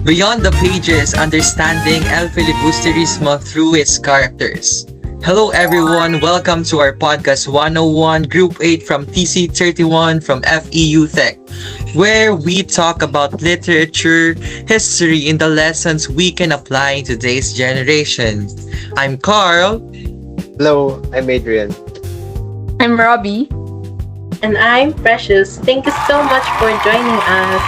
Beyond the pages, understanding El Filibusterismo through its characters. Hello everyone, welcome to our podcast 101 Group 8 from TC31 from FEU Tech, where we talk about literature, history, and the lessons we can apply in today's generation. I'm Carl. Hello, I'm Adrian. I'm Robbie. And I'm Precious. Thank you so much for joining us.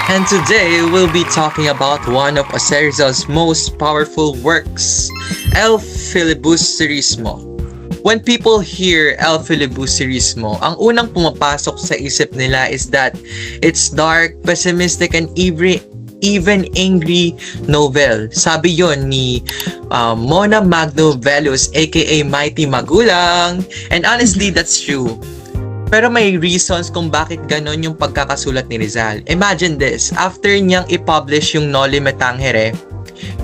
And today we'll be talking about one of Rizal's most powerful works, El Filibusterismo. When people hear El Filibusterismo, ang unang pumapasok sa isip nila is that it's dark, pessimistic, and even angry novel. Sabi yon ni Mona Magno Velus aka Mighty Magulang. And honestly, that's true. Pero may reasons kung bakit ganon yung pagkakasulat ni Rizal. Imagine this, after niyang i-publish yung Noli Me Tangere,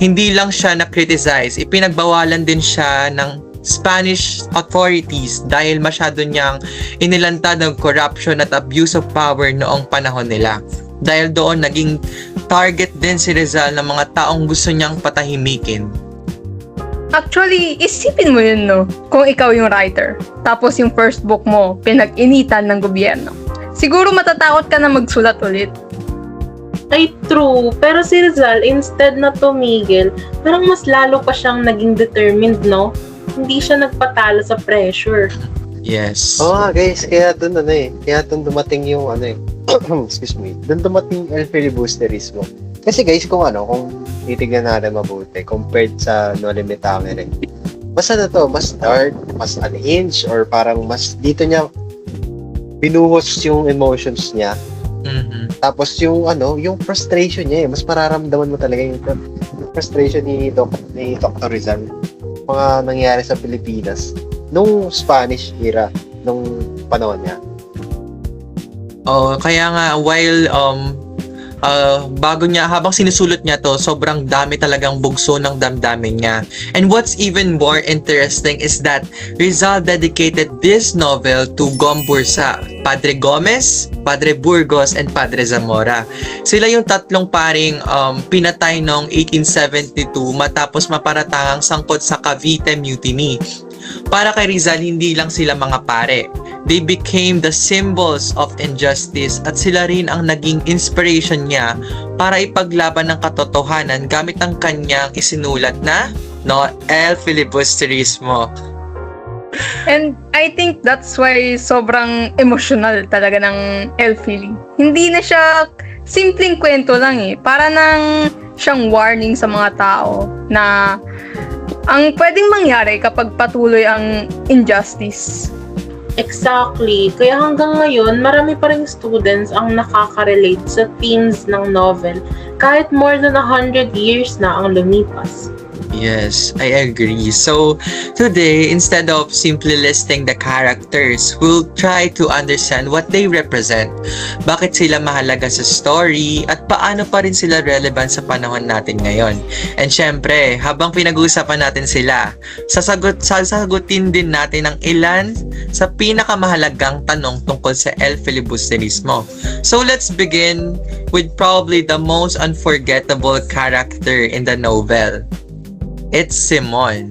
hindi lang siya na-criticize, ipinagbawalan din siya ng Spanish authorities dahil masyado niyang inilantad ng corruption at abuse of power noong panahon nila. Dahil doon naging target din si Rizal ng mga taong gusto niyang patahimikin. Actually, isipin mo yun, no? Kung ikaw yung writer, tapos yung first book mo, pinag-initan ng gobyerno. Siguro matatakot ka na magsulat ulit. Ay, true. Pero si Rizal, instead na tumigil, parang mas lalo pa siyang naging determined, no? Hindi siya nagpatalo sa pressure. Yes. Guys, kaya doon dumating yung excuse me, doon dumating El Filibusterismo. Kasi guys, kung titignan natin mabuti, compared sa Noli Me Tangere, mas mas dark, mas unhinged, or parang mas dito niya binuhos yung emotions niya. Mm-hmm. Tapos yung frustration niya, mas mararamdaman mo talaga yung frustration ni Dr. Rizal. Mga nangyari sa Pilipinas nung Spanish era, nung panahon niya. Kaya nga while habang sinusulat niya to, sobrang dami talagang bugso ng damdamin niya. And what's even more interesting is that Rizal dedicated this novel to Gombursa, Padre Gomez, Padre Burgos, and Padre Zamora. Sila yung tatlong paring pinatay noong 1872 matapos maparatangang sangkot sa Cavite Mutiny. Para kay Rizal, hindi lang sila mga pare. They became the symbols of injustice at sila rin ang naging inspiration niya para ipaglaban ng katotohanan gamit ang kanyang isinulat na El Filibusterismo. And I think that's why sobrang emotional talaga ng El Fili. Hindi na siya simpleng kwento lang Para nang siyang warning sa mga tao na ang pwedeng mangyari kapag patuloy ang injustice. Exactly. Kaya hanggang ngayon, marami pa ring students ang nakaka-relate sa themes ng novel kahit more than 100 years na ang lumipas. Yes, I agree. So, today, instead of simply listing the characters, we'll try to understand what they represent, bakit sila mahalaga sa story, at paano pa rin sila relevant sa panahon natin ngayon. And syempre, habang pinag-uusapan natin sila, sasagutin din natin ang ilan sa pinakamahalagang tanong tungkol sa El Filibusterismo. So, let's begin with probably the most unforgettable character in the novel. It's Simon.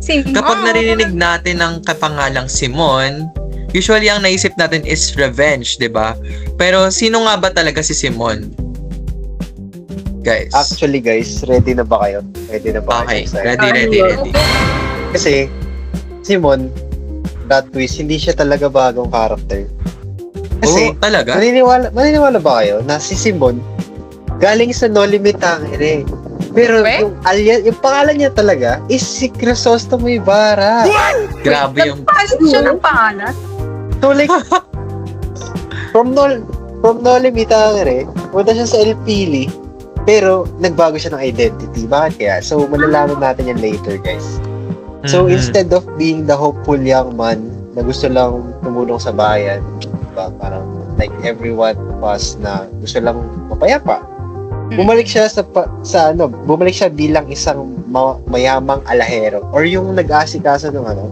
Kapag narinig natin ang kapangalang Simon, usually ang naisip natin is revenge, di ba? Pero sino nga ba talaga si Simon? Guys. Actually guys, ready na ba kayo? Ready na ba kayo? Okay, ready. Kasi, Simon, that twist, hindi siya talaga bagong character. Kasi, talaga? maniniwala ba kayo na si Simon, galing sa Noli Me Tangere. Pero yung pangalan niya talaga is si Crisostomo Ibarra. Grabe yung... Nagpalit siya ng pangalan? So like, from Noli Me Tangere, punta siya sa El Fili, pero nagbago siya ng identity. Bakit kaya? So malalaman natin yan later, guys. So instead of being the hopeful young man na gusto lang tumulong sa bayan, diba? Parang like everyone of us na gusto lang mapayapa, bumalik siya bumalik siya bilang isang mayamang alahero or yung nag-aasikaso ng mga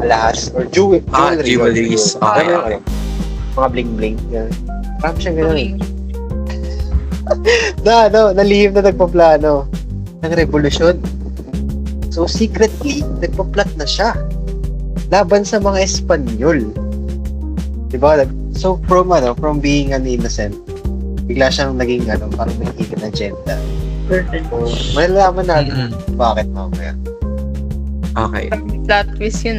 alahas or jewelries. Okay. Mga bling-bling. Parang siya gano'n. nalihim na nagpaplano ng revolusyon. So, secretly, nagpa-plot na siya laban sa mga Espanyol. Diba? So, from being an innocent, bigla siyang naging, parang may hidden agenda. Perfect. So, malalaman natin bakit mamaya. Okay. Plot twist yun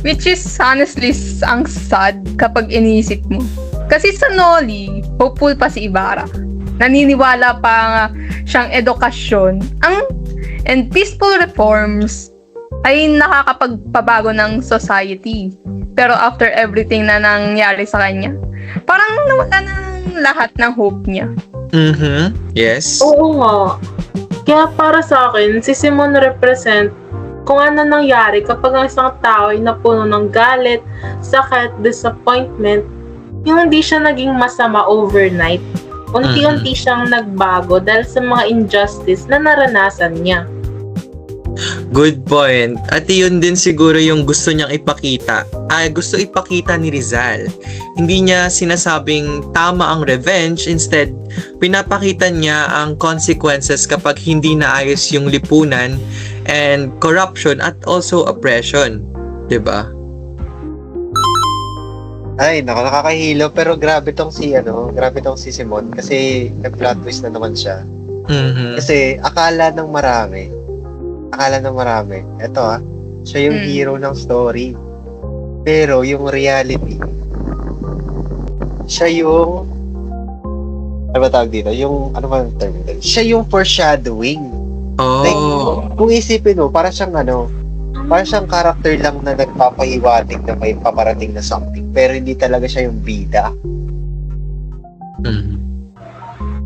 Which is honestly ang sad kapag iniisip mo. Kasi sa Noli, hopeful pa si Ibarra. Naniniwala pa nga siyang edukasyon and peaceful reforms ay nakakapagpabago ng society. Pero after everything na nangyari sa kanya, parang nawala ng lahat ng hope niya. Yes. Oo nga. Kaya para sa akin, si Simon represent kung ano nangyari kapag ang isang tao ay napuno ng galit, sakit, disappointment, yung hindi siya naging masama overnight. Unti-unti siyang nagbago dahil sa mga injustice na naranasan niya. Good point. At yun din siguro yung gusto niyang ipakita. Gusto ipakita ni Rizal. Hindi niya sinasabing tama ang revenge. Instead, pinapakita niya ang consequences kapag hindi naayos yung lipunan and corruption at also oppression. Diba? Ay, nakakahilo. Pero grabe tong si Simon. Kasi nag-plot twist na naman siya. Kasi akala ng marami, eto siya yung hero ng story. Pero yung reality, siya yung, ano ba tawag dito? Yung, ano ba ang term dito? Siya yung foreshadowing. Like, kung isipin mo, para siyang character lang na nagpapahiwatig na may paparating na something. Pero hindi talaga siya yung bida.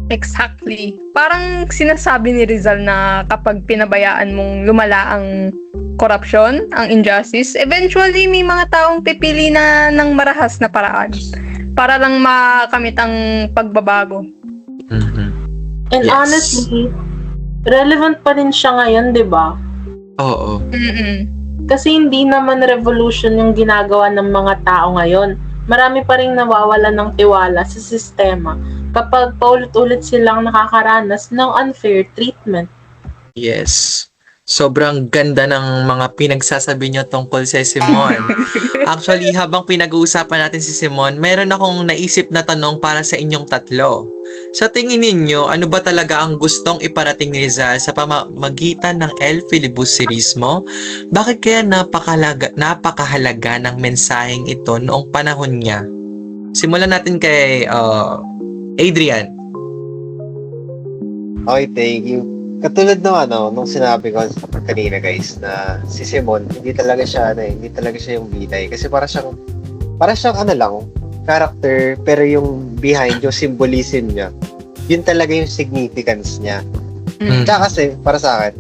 Exactly. Parang sinasabi ni Rizal na kapag pinabayaan mong lumala ang corruption, ang injustice, eventually may mga taong pipili na ng marahas na paraan para lang makamit ang pagbabago. And Yes. honestly, relevant pa rin siya ngayon, di ba? Oo. Kasi hindi naman revolution yung ginagawa ng mga tao ngayon. Marami pa rin nawawalan ng tiwala sa sistema kapag paulit-ulit silang nakakaranas ng unfair treatment. Yes. Sobrang ganda ng mga pinagsasabi niyo tungkol sa Simon. Actually, habang pinag-uusapan natin si Simon, meron akong naisip na tanong para sa inyong tatlo. Sa tingin ninyo, ano ba talaga ang gustong iparating ni Rizal sa pamamagitan ng El Filibusterismo? Bakit kaya napakahalaga ng mensaheng ito noong panahon niya? Simulan natin kay Adrian. Okay, thank you. Katulad ng nung sinabi ko kanina guys na si Simon hindi talaga siya yung bida kasi para siyang character pero yung behind yung symbolism niya yun talaga yung significance niya. Tsaka kasi para sa akin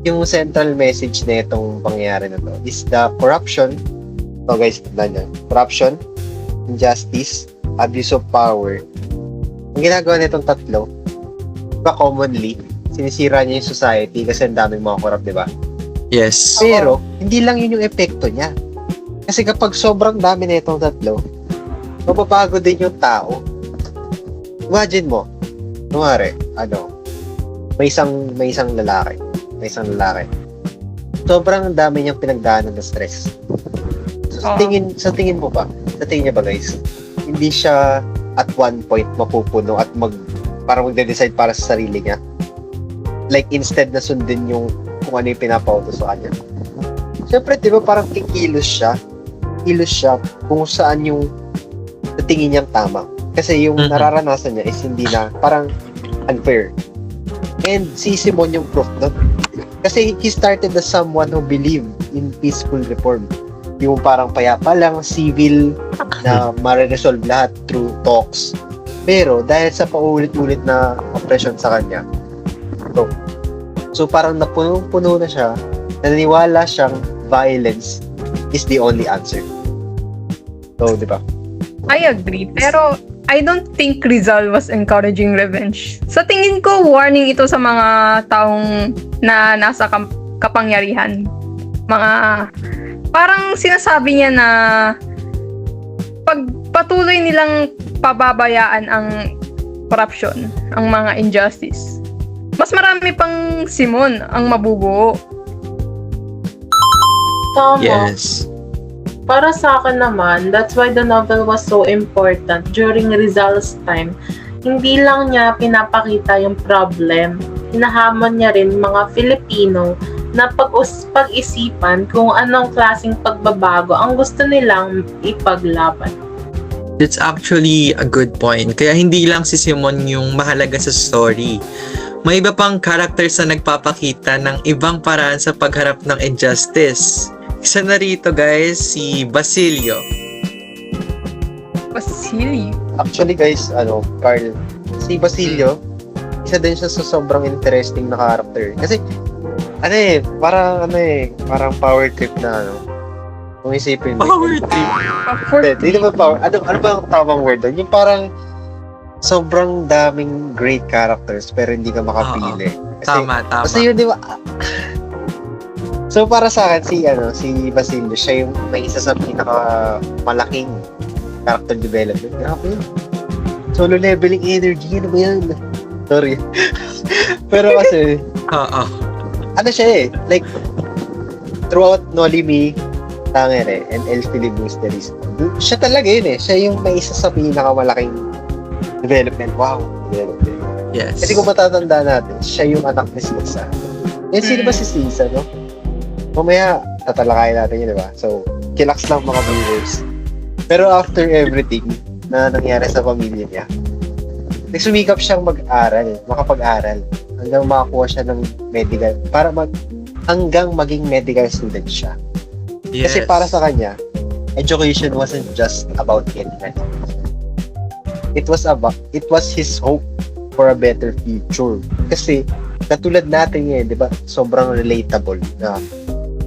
yung central message na itong pangyayari na to is the corruption. So guys, corruption, injustice, abuse of power. Ang ginagawa nitong tatlo commonly sinisira niya yung society kasi ang daming mga corrupt, di ba? Yes. Pero, hindi lang yun yung epekto niya. Kasi kapag sobrang dami na itong tatlo, mababago din yung tao. Imagine mo, kunwari, may isang lalaki. Sobrang dami niyang pinagdaanan na stress. So, sa tingin niya ba guys, hindi siya at one point mapupuno at parang magde-decide para sa sarili niya. Like, instead na sundin yung kung ano yung pinapautos sa kanya. Siyempre, di ba, parang kikilos siya kung saan yung sa tingin niyang tama. Kasi yung nararanasan niya is hindi na, parang unfair. And si Simon yung proof doon. Kasi he started as someone who believed in peaceful reform. Yung parang payapa lang, civil, na ma-resolve lahat through talks. Pero, dahil sa paulit-ulit na oppression sa kanya, so parang napuno na siya, naniniwala siyang violence is the only answer. So, di ba? I agree, pero I don't think Rizal was encouraging revenge. Sa tingin ko, warning ito sa mga taong na nasa kapangyarihan. Parang sinasabi niya na pag patuloy nilang pababayaan ang corruption ang mga injustice. Mas marami pang Simon ang mabubuo. Tama. Yes. Para sa akin naman, that's why the novel was so important during Rizal's time. Hindi lang niya pinapakita yung problem, hinahamon niya rin mga Filipino na pag-isipan kung anong klaseng pagbabago ang gusto nilang ipaglaban. That's actually a good point. Kaya hindi lang si Simon yung mahalaga sa story. May iba pang characters na nagpapakita ng ibang paraan sa pagharap ng injustice. Isa na rito guys, si Basilio. Basilio. Actually guys, Carl, si Basilio, isa din siya sa sobrang interesting na character. Kasi, parang power trip na kung isipin mo. Power trip. Hindi naman power, ano ba ang tamang word doon? Yung parang sobrang daming great characters pero hindi ka makapili. Tama. Kasi yun, di ba? So para sa akin, si Basilio, siya yung may isa sa pinakamalaking character development. Grabe yun. Solo leveling energy, ano ba yan? Sorry. Pero kasi, ano siya like, throughout Nolimi, Tangere, and El Filibusteris, siya talaga yun siya yung may isa sa pinakamalaking development. Wow, development. Yes. Kasi kung matatanda natin, siya yung anak ni Sisa. Sino ba si Sisa, no? Mamaya, tatalakayin natin yun, di ba? So, kilaks lang mga viewers. Pero after everything na nangyari sa pamilya niya, nagsumikap siyang makapag-aral, hanggang makakuha siya ng medical, hanggang maging medical student siya. Yes. Kasi para sa kanya, education wasn't just about getting an It was his hope for a better future. Kasi, katulad natin ngayon, di ba, sobrang relatable na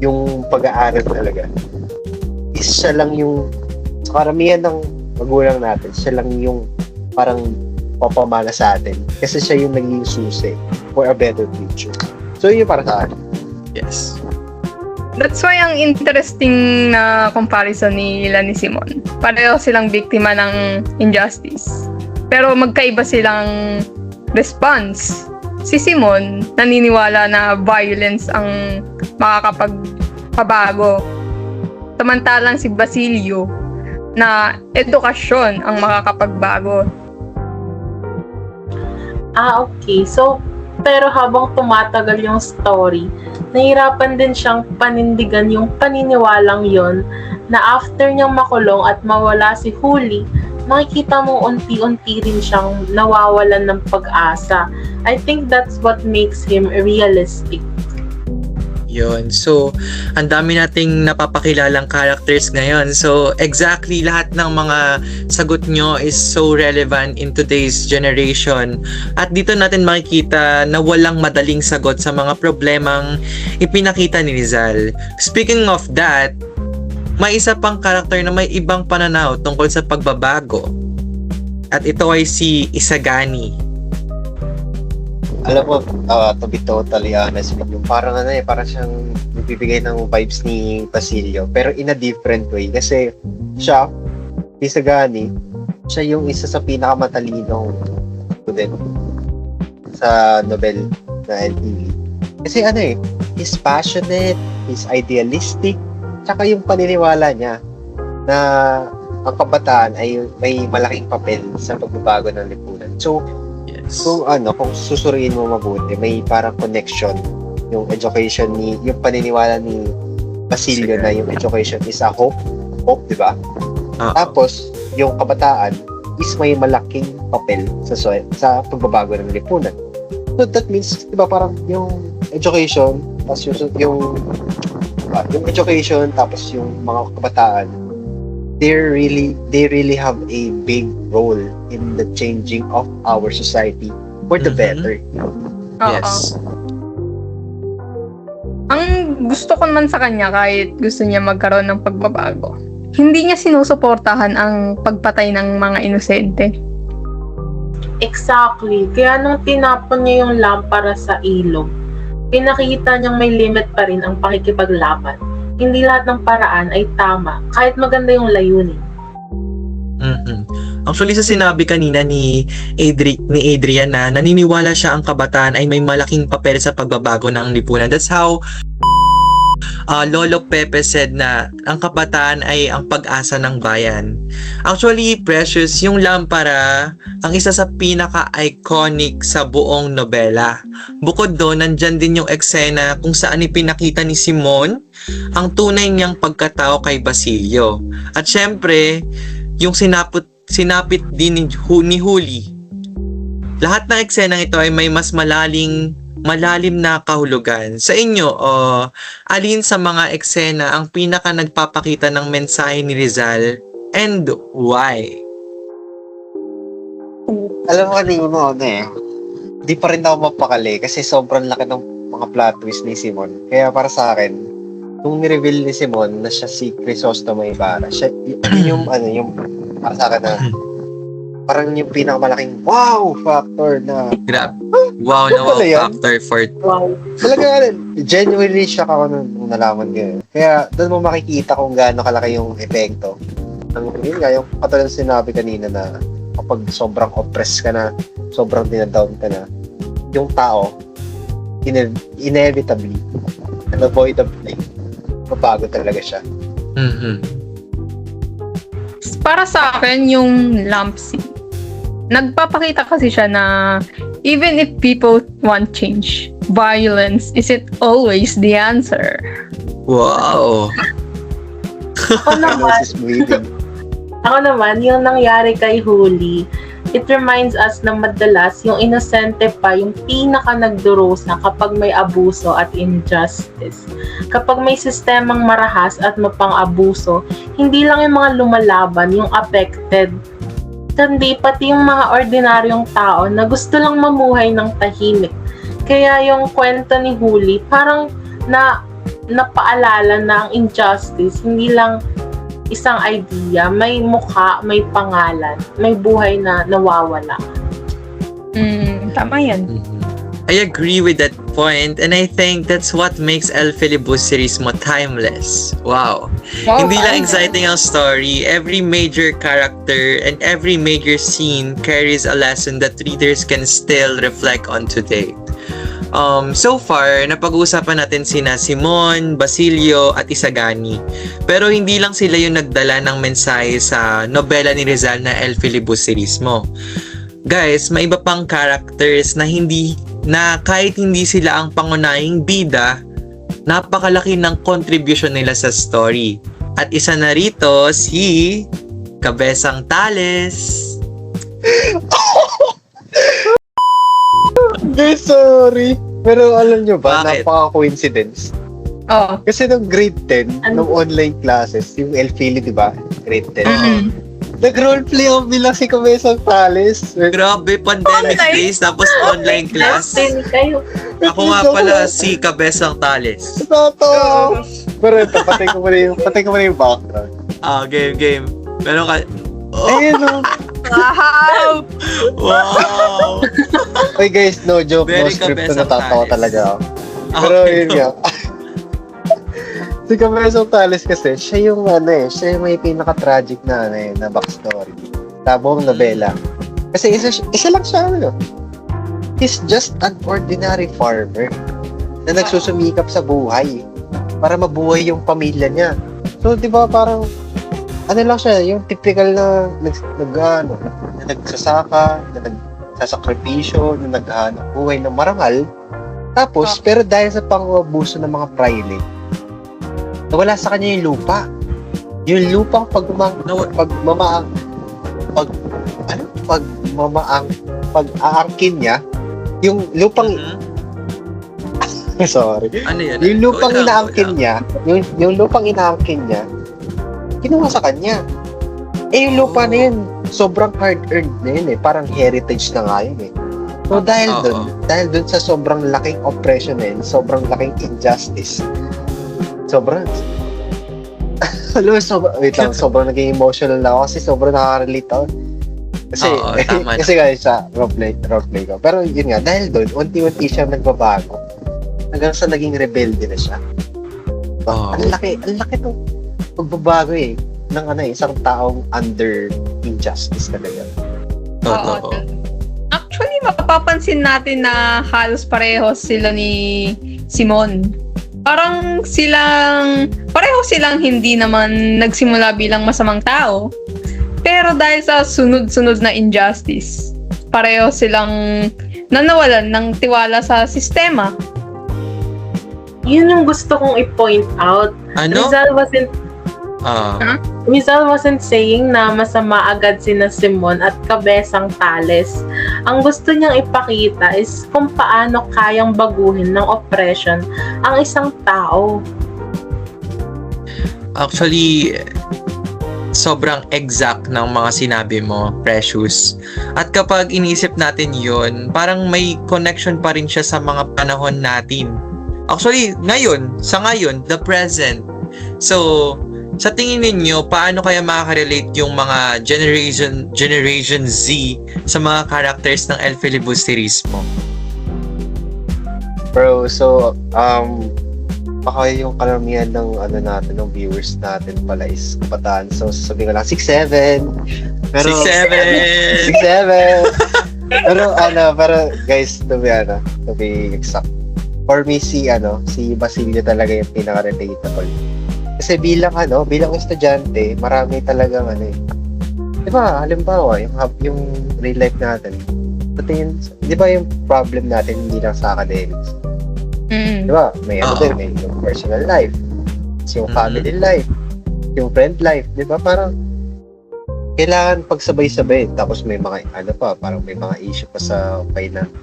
yung pag-aaral talaga. Siya lang yung, sa karamihan ng magulang natin, siya lang yung parang papamana sa atin. Kasi siya yung naging susi for a better future. So, yun yung para sa akin. Yes. That's why ang interesting na comparison nila ni Simon. Pareho silang biktima ng injustice. Pero magkaiba silang response. Si Simon, naniniwala na violence ang makakapagpabago. Samantalang si Basilio, na edukasyon ang makakapagbago. Okay. So, pero habang tumatagal yung story, nahirapan din siyang panindigan yung paniniwalang yon na after niyang makulong at mawala si Huli, makikita mo unti-unti rin siyang nawawalan ng pag-asa. I think that's what makes him realistic. Yun. So, ang dami nating napapakilalang characters ngayon. So, exactly lahat ng mga sagot nyo is so relevant in today's generation. At dito natin makikita na walang madaling sagot sa mga problemang ipinakita ni Rizal. Speaking of that, may isa pang character na may ibang pananaw tungkol sa pagbabago. At ito ay si Isagani. Alam mo, to be totally honest with you, parang siyang nagbibigay ng vibes ni Basilio, pero in a different way. Kasi siya, Isagani, siya yung isa sa pinakamatalinong student sa novel na LTV. Kasi he's passionate, he's idealistic, tsaka yung paniniwala niya na ang kabataan ay may malaking papel sa pagbabago ng lipunan. So, kung susuriin mo mabuti, may parang connection yung education yung paniniwala ni Basilio na yung education is a hope, di ba? Tapos, yung kabataan is may malaking papel sa pagbabago ng lipunan. So, that means, di ba, parang yung education, tapos yung education, tapos yung mga kabataan, they really have a big role in the changing of our society for the better. Yes. Ang gusto ko naman sa kanya, kahit gusto niya magkaroon ng pagbabago, hindi niya sinusuportahan ang pagpatay ng mga inosente. Exactly. Kaya nung tinapon niya yung lampara sa ilog, pinakita niyang may limit pa rin ang pakikipaglaban. Hindi lahat ng paraan ay tama, kahit maganda yung layunin. Actually, sa sinabi kanina ni Adrian na naniniwala siya ang kabataan ay may malaking papel sa pagbabago ng lipunan. That's how Lolo Pepe said na ang kabataan ay ang pag-asa ng bayan. Actually, Precious, yung lampara ang isa sa pinaka-iconic sa buong nobela. Bukod doon, nandyan din yung eksena kung saan ipinakita ni Simon ang tunay niyang pagkatao kay Basilio. At syempre, yung sinapit din ni Huli. Lahat ng eksenang ito ay may mas malalim na kahulugan. Sa inyo, alin sa mga eksena ang pinaka nagpapakita ng mensahe ni Rizal and why? Alam mo kanina, di pa rin ako mapakali kasi sobrang laki ng mga plot twist ni Simon. Kaya para sa akin, nung ni-reveal ni Simon na siya si Crisostomo Ibarra, siya, yung para sa akin na parang yung pinakamalaking wow factor na Grabe. Wow Ano na wow pala yan? factor for Wow. talaga genuinely shock ako nung nalaman ko yun. Kaya doon mo makikita kung gaano kalaki yung epekto. Yun nga, yung katulad ng sinabi kanina na kapag sobrang oppressed ka na, sobrang dinadown ka na, yung tao, inevitably, unavoidably, mabago talaga siya. Mhm. Para sa akin, yung Lampsey, nagpapakita kasi siya na even if people want change, violence isn't always the answer. Wow. Ako naman, Is bleeding. yung nangyari kay Huli, it reminds us na madalas yung inosente pa yung pinaka nagdurusa kapag may abuso at injustice. Kapag may sistemang marahas at mapang-abuso, hindi lang yung mga lumalaban yung affected, kundi pati yung mga ordinaryong tao na gusto lang mamuhay ng tahimik. Kaya yung kwento ni Huli, parang napaalala na ang injustice, hindi lang isang idea, may mukha, may pangalan, may buhay na nawawala. Tama yan. I agree with that point, and I think that's what makes El Filibusterismo timeless. Wow. Hindi lang exciting ang story, every major character and every major scene carries a lesson that readers can still reflect on today. So far, napag-uusapan natin sina Simon, Basilio, at Isagani. Pero hindi lang sila yung nagdala ng mensahe sa nobela ni Rizal na El Filibusterismo. Guys, may iba pang characters na kahit hindi sila ang pangunahing bida, napakalaki ng contribution nila sa story. At isa na rito si Cabezang Tales. Guys, sorry. Pero alam nyo ba, Bakit? napaka-coincidence. Oh. Kasi nung grade 10, Ano? nung online classes, yung El Fili, di ba? Grade 10. Mm. Nag-roleplay ako bilang si Cabezang Tales. Grabe, pandemic Online? days, tapos online class. Destiny kayo. Ako nga pala si Cabezang Tales. Totoo. Pero ito, patay ko muna yung background. Game. Meron ka... Oh, Ayun o. Wow! wow! Oy guys, no joke, no Very script na Cabezang natatawa Tales. talaga ako. Pero yun nga. Si Cabezang Tales kasi, siya yung may pinaka-tragic na na backstory. Tabong nobela. Kasi isa lang siya, he's just an ordinary farmer na nagsusumikap sa buhay para mabuhay yung pamilya niya. So, di ba, parang, lang siya, yung typical na nagsasaka, na nagsasakripisyo, na naghahanap buhay ng marangal. Tapos, pero dahil sa pang-abuso ng mga private, nawala sa kanya yung lupa. Yung lupang pag-aangkin niya, yung lupang, sorry, Ano yan? yung lupang Go lang, inaangkin go lang. niya, yung lupang inaangkin niya, kinuha sa kanya. Yung lupa na yun, sobrang hard-earned na yun parang heritage na nga yun So dahil dun sa sobrang laking oppression na yun, sobrang laking injustice, sobrang sobrang naging emotional na ako kasi sobrang nakaka-relate ako. Kasi, Tama kasi guys, sa roleplay ko. Pero yun nga, dahil doon, unti-unti siya nagbabago. Hanggang sa naging rebelde na siya. Oo. Ang laki nung pagbabago ng isang taong under injustice talaga. Totoo. Actually, mapapansin natin na halos pareho sila ni Simon. Pareho silang hindi naman nagsimula bilang masamang tao. Pero dahil sa sunod-sunod na injustice, pareho silang nanawalan ng tiwala sa sistema. Yun yung gusto kong i-point out. Ano? Rizal wasn't saying na masama agad sina Simon at Cabezang Tales. Ang gusto niyang ipakita is kung paano kayang baguhin ng oppression ang isang tao. Actually, sobrang exact ng mga sinabi mo, Precious. At kapag inisip natin yun, parang may connection pa rin siya sa mga panahon natin. Actually, sa ngayon, the present. So, sa tingin ninyo, paano kaya makaka-relate yung mga Generation Z sa mga characters ng El Filibusterismo? Bro, so, baka yung karamihan ng ng viewers natin pala is kabataan. So, sabihin ko lang, 6'7". Pero, 6'7". 6'7". pero guys, to be exact. For me, si Basilio talaga yung pinaka-relatable. Kasi bilang estudyante, marami talagang di ba, halimbawa, yung real life natin, di ba yung problem natin hindi lang sa academics? Di ba? May may yung personal life, yung family life, yung friend life, di ba? Parang kailangan pagsabay-sabay. Tapos may mga parang may mga issue pa sa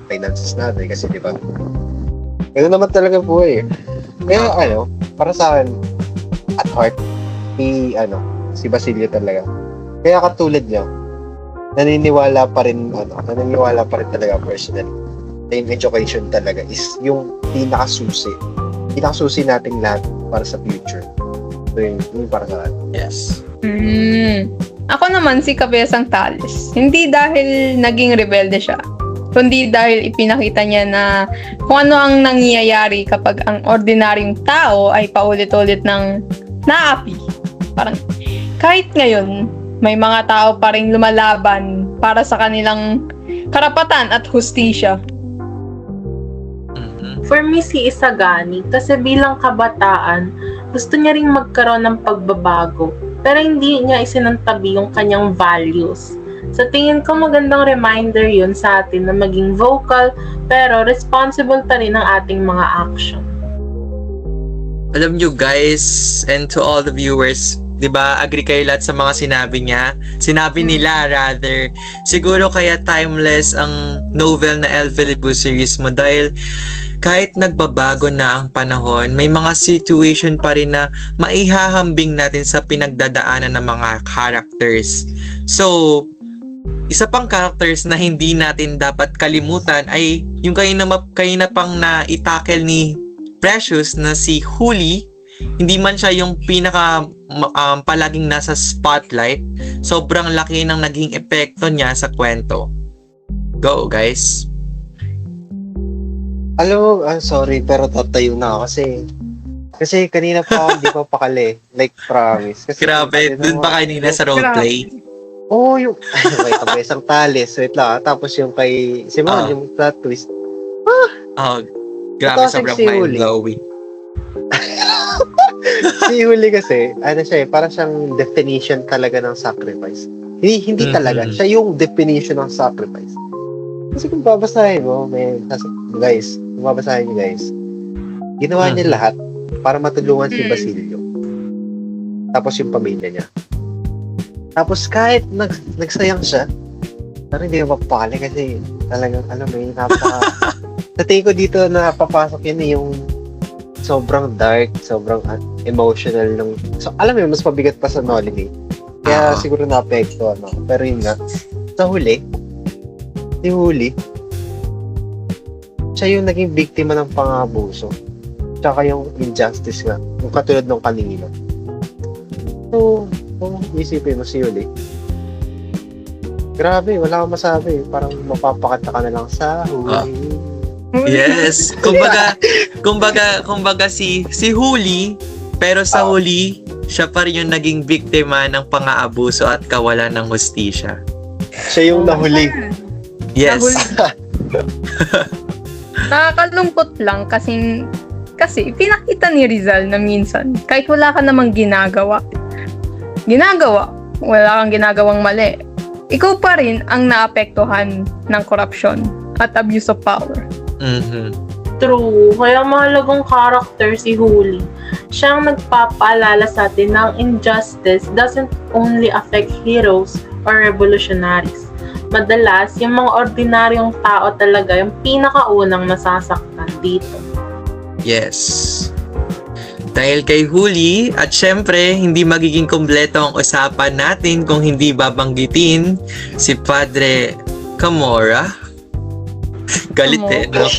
finances natin kasi di ba? Ito naman talaga buhay. Kaya para sa akin, at heart, si Basilio talaga. Kaya katulad niya, naniniwala pa rin talaga personally. Yung education talaga is yung pinakasusi nating lahat para sa future. So yun para sa akin. Yes. Ako naman si Cabezang Tales. Hindi dahil naging rebelde siya, kundi dahil ipinakita niya na kung ano ang nangyayari kapag ang ordinaryong tao ay paulit-ulit ng naapi. Parang kahit ngayon, may mga tao pa ring lumalaban para sa kanilang karapatan at hustisya. For me, si Isagani, kasi bilang kabataan, gusto niya ring magkaroon ng pagbabago, pero hindi niya isinantabi yung kanyang values. Sa tingin ko, magandang reminder yun sa atin na maging vocal, pero responsible pa rin ang ating mga action. Alam nyo guys, and to all the viewers, di ba, agree kayo lahat sa mga sinabi nila rather. Siguro kaya timeless ang novel na El Filibusterismo dahil kahit nagbabago na ang panahon, may mga situation pa rin na maihahambing natin sa pinagdadaanan ng mga characters. So, isa pang characters na hindi natin dapat kalimutan ay yung kayo na pang na-itackle ni Precious na si Huli. Hindi man siya yung pinaka palaging nasa spotlight, sobrang laki ng naging epekto niya sa kwento. Go guys. Alam mo, sorry pero tatayo na ako kasi kanina pa ako hindi pa pakali, like promise. Kasi grabe, dun pa kanina sa roleplay. Yung isang Tales, wait lang. Tapos yung kay Simon, yung plot twist. Grabe, sobrang mind-blowing. Si Huli kasi, parang siyang definition talaga ng sacrifice. Hindi talaga. Siya yung definition ng sacrifice. Kasi kung babasahin mo, ginawa niya lahat para matulungan si Basilio. Tapos yung pamilya niya. Tapos kahit nagsayang siya, parang hindi ko mapapakali kasi talagang, sa tingin ko dito na papasok yun yung sobrang dark, sobrang emotional ng... So, alam mo, mas mabigat pa sa Nolly. Kaya siguro na-apekto, Pero yun nga, sa huli, si Huli, siya yung naging biktima ng pang-abuso. Tsaka yung injustice nga, yung katulad ng kanina. So, kung isipin mo si Huli, grabe, wala akong masabi. Parang mapapakata ka na lang sa Huli. Yes. Kumbaga si Huli, pero sa huli, siya pa rin yung naging biktima ng pang-aabuso at kawalan ng hustisya. Siya yung nahuli. Yes. Nakakalungkot lang kasi pinakita ni Rizal na minsan kahit wala ka namang ginagawa, wala kang ginagawang mali, ikaw pa rin ang naapektuhan ng korupsyon at abuse of power. Mhm. True. Kaya mahalagang character si Huli. Siyang nagpapaalala sa atin na ang injustice doesn't only affect heroes or revolutionaries. Madalas, yung mga ordinaryong tao talaga yung pinakaunang nasasaktan dito. Yes. Dahil kay Huli, at syempre, hindi magiging kumpleto ang usapan natin kung hindi babanggitin si Padre Camorra. Galit eh, no?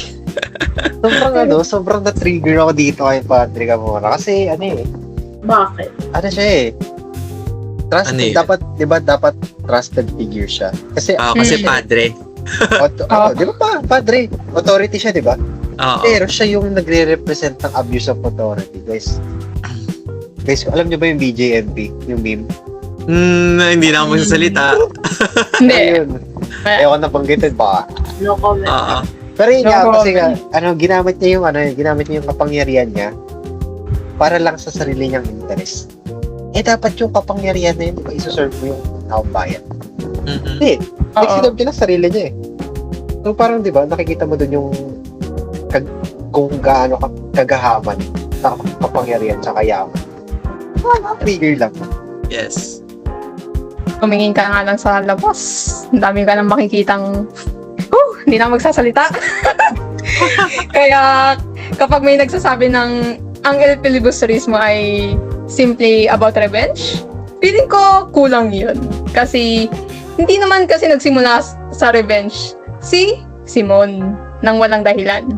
Sobrang na-trigger ako dito kay Padre Camorra. Kasi, Bakit? siya eh. Trusted, Ano yun? dapat trusted figure siya. Kasi, Kasi padre. di ba padre? Authority siya, di ba? Oo. Pero siya yung nagre-represent ng abuse of authority, guys. Guys, alam niyo ba yung BJMP? Yung meme? Hindi na ako magsasalita. Hindi. Ayun. Ayaw ko nabanggitin ba? No comment. Oo. Pero yun nga, No, kasi nga, ginamit niya yung kapangyarihan niya para lang sa sarili niyang interest. Dapat yung kapangyarihan na yun, di ba, isuserve mo yung taong bayan. Mhm. Hindi. Nagsinab niya na sarili niya eh. So parang, di ba, nakikita mo dun yung kung gaano kagahaman sa kapangyarihan sa kayaman. Trigger lang. Yes. Tumingin ka nga lang sa labas. Ang dami ka nang makikitang hindi na magsasalita. Kaya kapag may nagsasabi ng ang El Filibusterismo ay simply about revenge, feeling ko kulang yun. Kasi hindi naman kasi nagsimula sa revenge si Simon nang walang dahilan.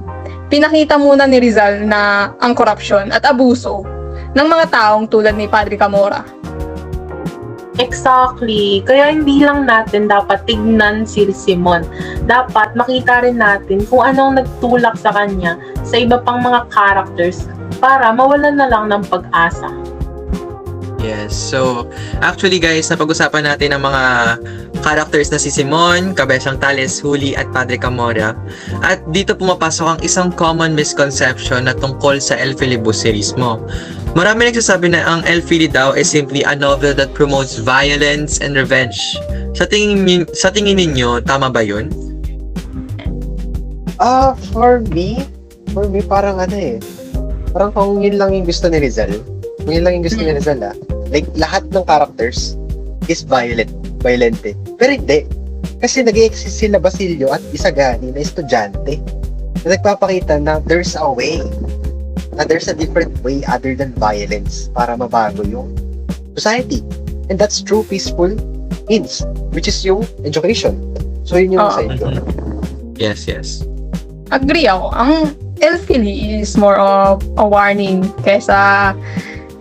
Pinakita muna ni Rizal na ang korupsyon at abuso ng mga taong tulad ni Padre Camorra. Exactly. Kaya hindi lang natin dapat tignan si Simon. Dapat makita rin natin kung anong nagtulak sa kanya sa iba pang mga characters para mawalan na lang ng pag-asa. Yes. So, actually guys, napag-usapan natin ang mga characters na si Simon, Cabezang Tales, Huli, at Padre Camorra. At dito pumapasok ang isang common misconception na tungkol sa El Filibusterismo. Marami nagsasabi na ang El Fili daw is simply a novel that promotes violence and revenge. Sa tingin ninyo, tama ba yun? For me, parang parang kung yun lang yung gusto ni Rizal, like lahat ng characters is violente. Pero hindi. Kasi nag-exist sila Basilio at Isagani na estudyante na nagpapakita na there's a way, na there's a different way other than violence para mabago yung society. And that's true peaceful means, which is yung education. So yun yung side ko. Yes. Agree ako. Ang El Fili is more of a warning kesa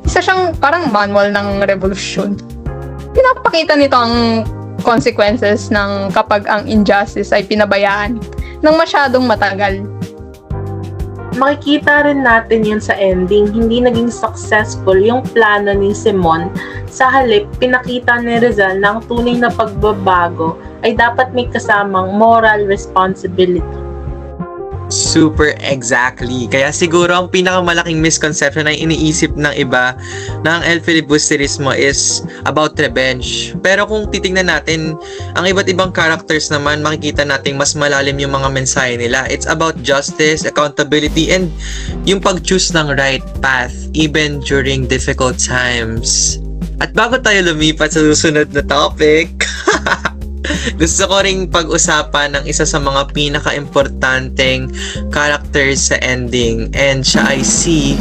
isa siyang parang manual ng revolusyon. Pinapakita nito ang consequences ng kapag ang injustice ay pinabayaan ng masyadong matagal. Makikita rin natin yun sa ending. Hindi naging successful yung plano ni Simon. Sa halip, pinakita ni Rizal na ang tunay na pagbabago ay dapat may kasamang moral responsibility. Super exactly. Kaya siguro ang pinakamalaking misconception na iniisip ng iba na ang El Filibusterismo is about revenge. Pero kung titingnan natin, ang iba't ibang characters naman, makikita natin mas malalim yung mga mensahe nila. It's about justice, accountability, and yung pag-choose ng right path even during difficult times. At bago tayo lumipat sa susunod na topic, gusto ko ring pag-usapan ng isa sa mga pinaka-importanteng characters sa ending, and siya ay si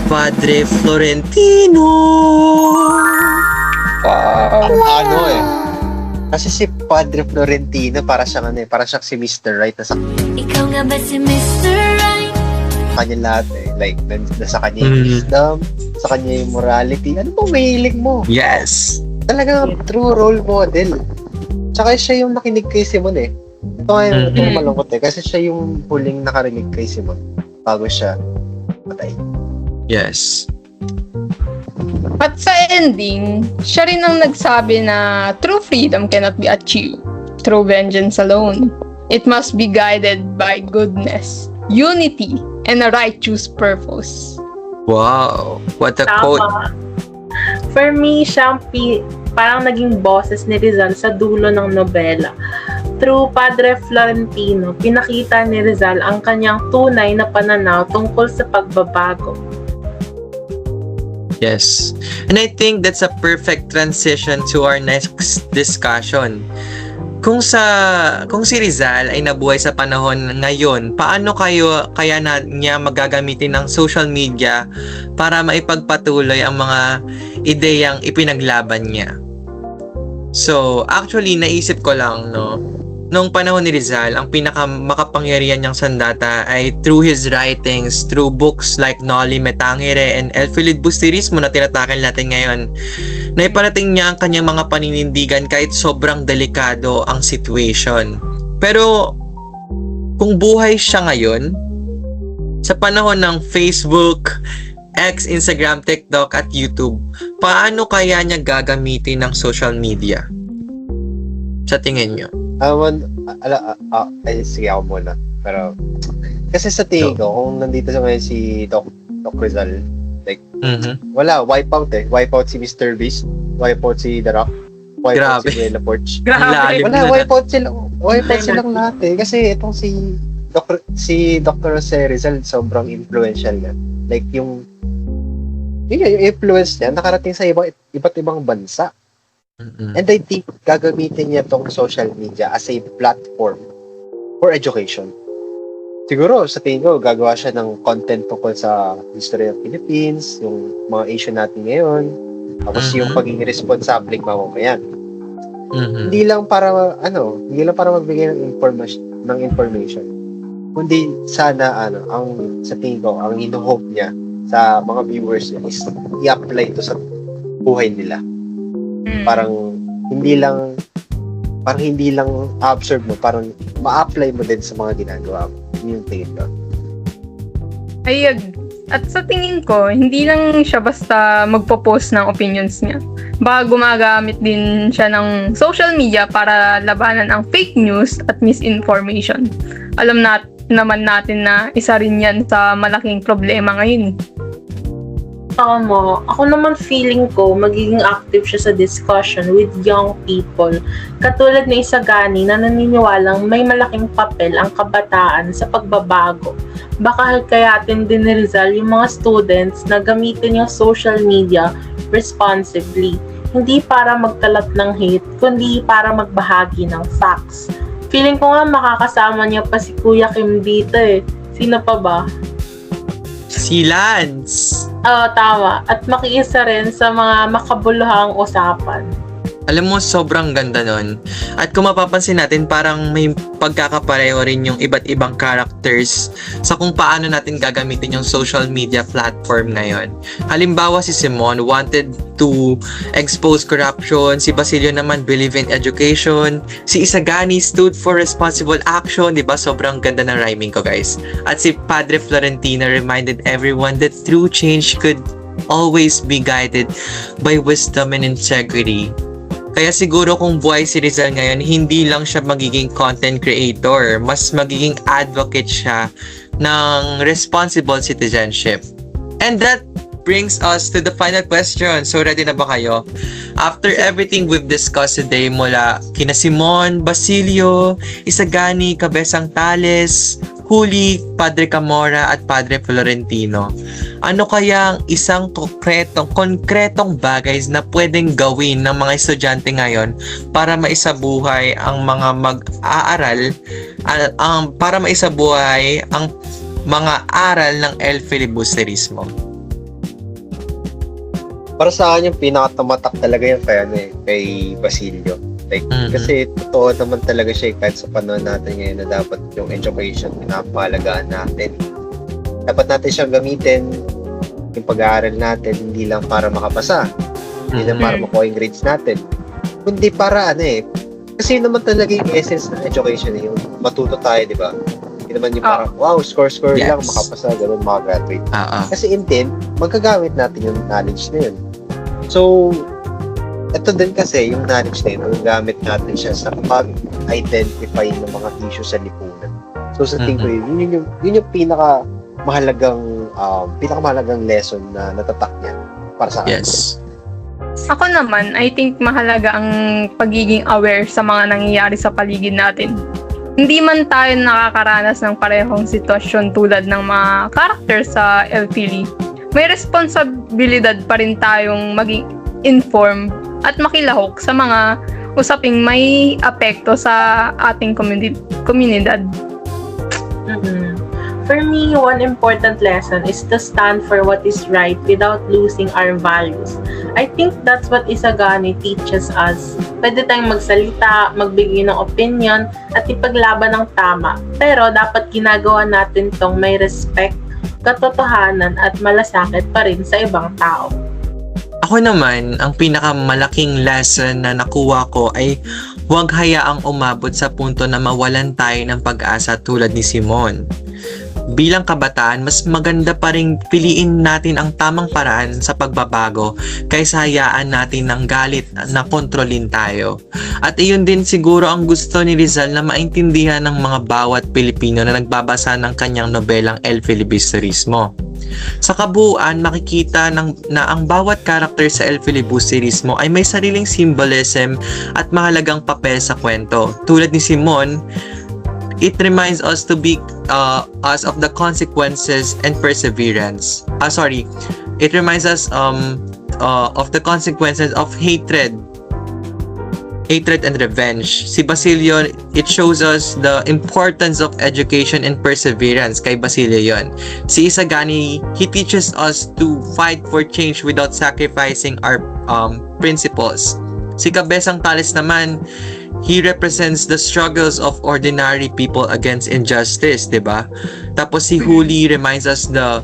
Padre Florentino. Kasi si Padre Florentino para siyang si Mr. Right, nasa Ikaw nga ba si Mr. Right? kanya lahat like nasa kanya yung wisdom, sa kanya yung morality. Ano bang mahilig mo? Yes. Talagang true role model. Tsaka siya yung nakinig kay Simon eh. Ito yung malungkot kasi siya yung huling nakarinig kay Simon bago siya patay. Yes. At sa ending, siya rin ang nagsabi na true freedom cannot be achieved through vengeance alone. It must be guided by goodness, unity, and a righteous purpose. Wow, what a quote. Tama. For me, siya ang parang naging boses ni Rizal sa dulo ng nobela. Through Padre Florentino, pinakita ni Rizal ang kanyang tunay na pananaw tungkol sa pagbabago. Yes. And I think that's a perfect transition to our next discussion. Kung si Rizal ay nabuhay sa panahon ngayon, paano kaya niya magagamitin ng social media para maipagpatuloy ang mga ideyang ipinaglaban niya? So, actually naisip ko lang, no, nung panahon ni Rizal, ang pinakamakapangyarihan niyang sandata ay through his writings, through books like Noli Me Tangere and El Filibusterismo na tinatakil natin ngayon. Naiparating niya ang kanyang mga paninindigan kahit sobrang delikado ang situation. Pero kung buhay siya ngayon, sa panahon ng Facebook, X, Instagram, TikTok at YouTube, paano kaya niya gagamitin ng social media? Sa tingin niyo? Sige ako muna. Pero, kasi sa tingin ko, kung nandito sa ngayon si Doc Rizal, like, wala, wipeout eh. Wipeout si Mr. Beast, wipeout si The Rock, wipeout Grabe. si Bella Porch. Grabe. Lalim Wala, na. wipeout silang lahat eh. Kasi itong si Dr. Jose Rizal, sobrang influential niya. Like, yung influence niya, nakarating sa iba't ibang bansa. And I think gagamitin niya tong social media as a platform for education. Siguro, sa tingin ko, gagawa siya ng content tungkol sa history ng Philippines, yung mga issue natin ngayon, tapos yung pagiging responsabling mamamayan. Hindi lang para magbigay ng information. Kundi sana ang sa tingin ko, ang hino-hope niya sa mga viewers niya is i-apply to sa buhay nila. Parang hindi lang absorb mo, parang ma-apply mo din sa mga ginagawa mo. Yun yung tingin ko. At sa tingin ko, hindi lang siya basta magpo-post ng opinions niya. Baka gumagamit din siya ng social media para labanan ang fake news at misinformation. Alam naman natin na isa rin yan sa malaking problema ngayon. Tama. Ako naman feeling ko, magiging active siya sa discussion with young people. Katulad na Isagani na naniniwalang may malaking papel ang kabataan sa pagbabago. Baka kayatin din ni Rizal yung mga students na gamitin yung social media responsibly. Hindi para magkalat ng hate, kundi para magbahagi ng facts. Feeling ko nga makakasama niya pa si Kuya Kim dito eh. Sino pa ba? Si Lance. Oo, tama. At makiisa rin sa mga makabuluhang usapan. Alam mo, sobrang ganda nun. At kung mapapansin natin, parang may pagkakapareho rin yung iba't ibang characters sa kung paano natin gagamitin yung social media platform ngayon. Halimbawa, si Simon wanted to expose corruption. Si Basilio naman believe in education. Si Isagani stood for responsible action. Diba? Sobrang ganda ng rhyming ko, guys. At si Padre Florentino reminded everyone that true change could always be guided by wisdom and integrity. Kaya siguro kung buhay si Rizal ngayon, hindi lang siya magiging content creator, mas magiging advocate siya ng responsible citizenship. And that brings us to the final question. So ready na ba kayo? After everything we've discussed today mula kina Simon, Basilio, Isagani, Cabezang Tales, Huli, Padre Camora at Padre Florentino, ano kaya ang isang konkretong bagay na pwedeng gawin ng mga estudyante ngayon para maisabuhay ang mga mag-aaral, para maisabuhay ang mga aral ng El Filibusterismo? Para sa akin, yung pinakatamatak talaga yung kay Basilio. Like, kasi totoo naman talaga siya kahit sa panahon natin ngayon na dapat yung education pinapahalagaan natin. Dapat natin siyang gamitin yung pag-aaral natin hindi lang para makapasa, hindi lang para makuha yung grades natin, kundi para kasi yun naman talaga yung essence ng education, yung matuto tayo, di ba? Hindi naman yung parang, wow, score Yes. lang, makapasa, gano'n, makagraduate. Kasi in the end, magagamit natin yung knowledge na yun. So, ito din kasi, yung knowledge na yun, ang gamit natin siya sa pag-identify ng mga issue sa lipunan. So, sa tingin ko yun yung pinakamahalagang lesson na natatak niya para sa akin. Yes. Ako naman, I think mahalaga ang pagiging aware sa mga nangyayari sa paligid natin. Hindi man tayo nakakaranas ng parehong sitwasyon tulad ng mga character sa LPL, may responsibilidad pa rin tayong maging informed at makilahok sa mga usaping may apekto sa ating komunidad. For me, one important lesson is to stand for what is right without losing our values. I think that's what Isagani teaches us. Pwede tayong magsalita, magbigay ng opinion, at ipaglaban ng tama. Pero dapat ginagawa natin tong may respect, katotohanan, at malasakit pa rin sa ibang tao. Ako naman, ang pinakamalaking lesson na nakuha ko ay huwag hayaang umabot sa punto na mawalan tayo ng pag-asa tulad ni Simon. Bilang kabataan, mas maganda pa rin piliin natin ang tamang paraan sa pagbabago kaysa hayaan natin ng galit na kontrolin tayo. At iyon din siguro ang gusto ni Rizal na maintindihan ng mga bawat Pilipino na nagbabasa ng kanyang nobelang El Filibusterismo. Sa kabuuan, makikita na ang bawat karakter sa El Filibusterismo ay may sariling symbolism at mahalagang papel sa kwento. Tulad ni Simon, it reminds us to be us of the consequences and perseverance. It reminds us of the consequences of hatred and revenge. Si Basilio, it shows us the importance of education and perseverance. Kay Basilio yon. Si Isagani, he teaches us to fight for change without sacrificing our principles. Si Cabezang Tales naman, he represents the struggles of ordinary people against injustice, diba? Tapos si Huli reminds us the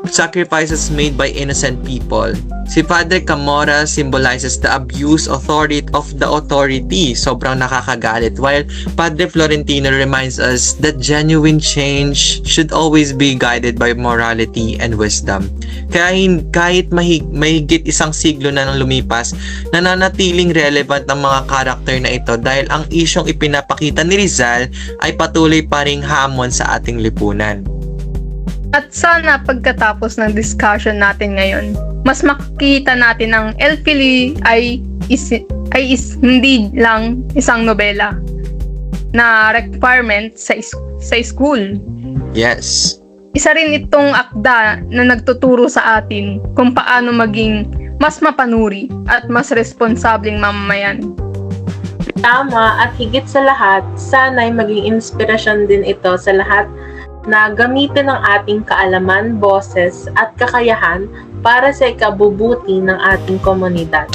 sacrifices made by innocent people. Si Padre Camora symbolizes the abuse of the authority. Sobrang nakakagalit. While Padre Florentino reminds us that genuine change should always be guided by morality and wisdom. Kaya kahit mahigit isang siglo na nang lumipas, nananatiling relevant ang mga karakter na ito dahil ang isyong ipinapakita ni Rizal ay patuloy pa ring hamon sa ating lipunan. At sana pagkatapos ng discussion natin ngayon, mas makikita natin ang LPL ay hindi lang isang nobela na requirement sa school. Yes. Isa rin itong akda na nagtuturo sa atin kung paano maging mas mapanuri at mas responsableng mamamayan. Tama, at higit sa lahat, sana'y maging inspirasyon din ito sa lahat na gamitin ang ating kaalaman, boses, at kakayahan para sa ikabubuti ng ating komunidad.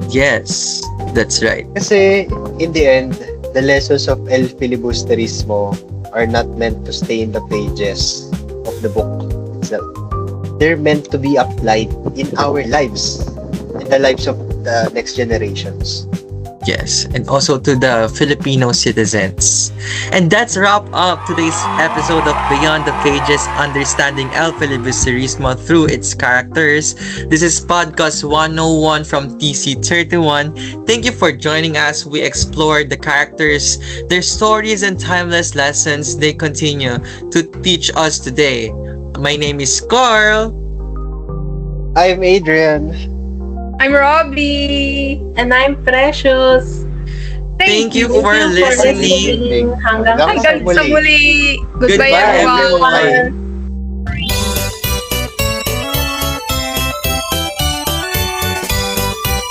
Yes, that's right. Kasi, in the end, the lessons of El Filibusterismo are not meant to stay in the pages of the book itself. They're meant to be applied in our lives, in the lives of the next generations. Yes, and also to the Filipino citizens. And that's wrap up today's episode of Beyond the Pages, Understanding El Filibusterismo through its characters. This is Podcast 101 from TC31. Thank you for joining us. We explored the characters, their stories, and timeless lessons they continue to teach us today. My name is Carl. I'm Adrian. I'm Robbie! And I'm Precious. Thank you for listening. Hanggang Hanggang sa muli! Goodbye, Goodbye, everyone! everyone.